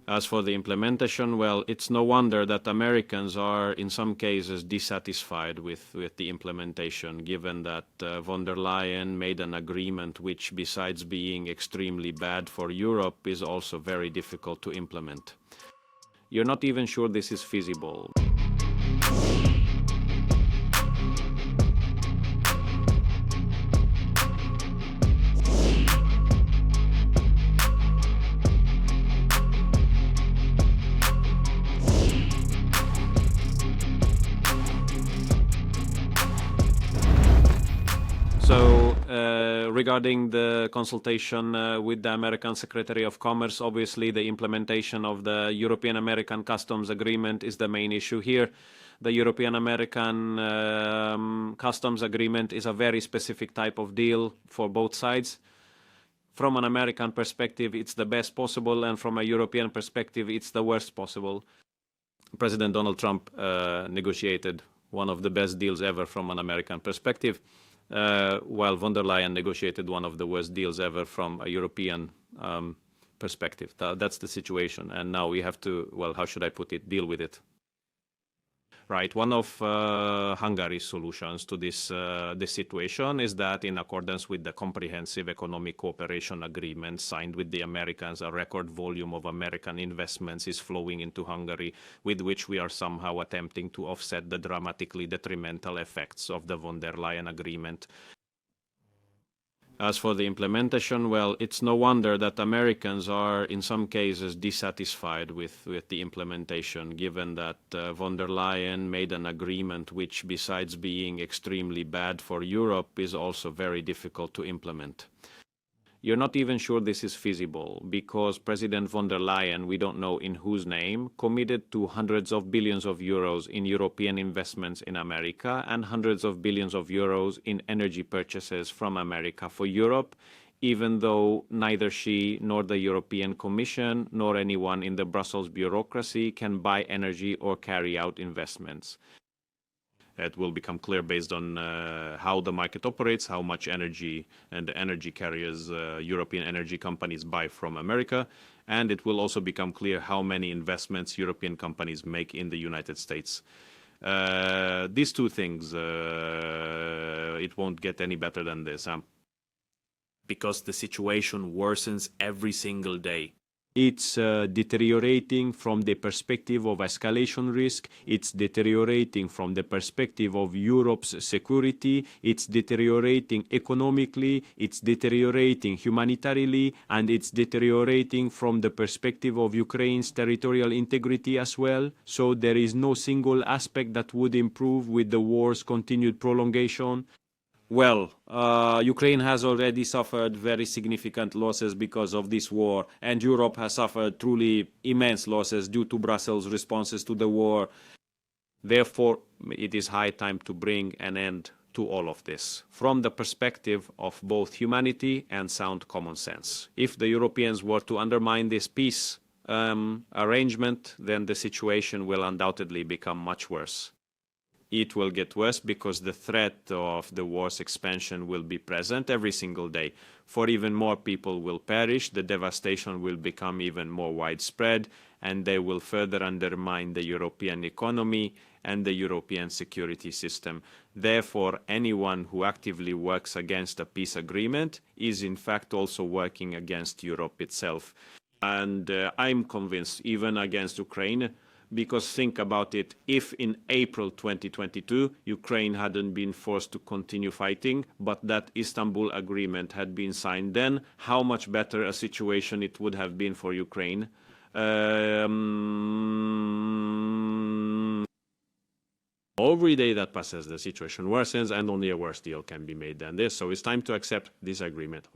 As for the implementation, well, it's no wonder that Americans are in some cases dissatisfied with the implementation, given that von der Leyen made an agreement which, besides being extremely bad for Europe, is also very difficult to implement. You're not even sure this is feasible. So, regarding the consultation with the American Secretary of Commerce, obviously the implementation of the European-American Customs Agreement is the main issue here. The European-American Customs Agreement is a very specific type of deal for both sides. From an American perspective, it's the best possible, and from a European perspective, it's the worst possible. President Donald Trump negotiated one of the best deals ever from an American perspective, while von der Leyen negotiated one of the worst deals ever from a European perspective. That's the situation, and now we have to, well, how should I put it, deal with it. Right, one of Hungary's solutions to this situation is that, in accordance with the Comprehensive Economic Cooperation Agreement signed with the Americans, a record volume of American investments is flowing into Hungary, with which we are somehow attempting to offset the dramatically detrimental effects of the von der Leyen agreement. As for the implementation, well, it's no wonder that Americans are in some cases dissatisfied with the implementation, given that von der Leyen made an agreement which, besides being extremely bad for Europe, is also very difficult to implement. You're not even sure this is feasible, because President von der Leyen, we don't know in whose name, committed to hundreds of billions of euros in European investments in America and hundreds of billions of euros in energy purchases from America for Europe, even though neither she nor the European Commission nor anyone in the Brussels bureaucracy can buy energy or carry out investments. It will become clear based on how the market operates, how much energy and the energy carriers, European energy companies buy from America, and it will also become clear how many investments European companies make in the United States. These two things, it won't get any better than this, because the situation worsens every single day. It's deteriorating from the perspective of escalation risk, it's deteriorating from the perspective of Europe's security, it's deteriorating economically, it's deteriorating humanitarily, and it's deteriorating from the perspective of Ukraine's territorial integrity as well. So there is no single aspect that would improve with the war's continued prolongation. Well, Ukraine has already suffered very significant losses because of this war, and Europe has suffered truly immense losses due to Brussels' responses to the war. Therefore, it is high time to bring an end to all of this, from the perspective of both humanity and sound common sense. If the Europeans were to undermine this peace arrangement, then the situation will undoubtedly become much worse. It will get worse because the threat of the war's expansion will be present every single day. For even more people will perish, the devastation will become even more widespread, and they will further undermine the European economy and the European security system. Therefore, anyone who actively works against a peace agreement is in fact also working against Europe itself. And I'm convinced, even against Ukraine, because think about it, if in April 2022 Ukraine hadn't been forced to continue fighting, but that Istanbul Agreement had been signed then, how much better a situation it would have been for Ukraine. Every day that passes, the situation worsens, and only a worse deal can be made than this. So it's time to accept this agreement.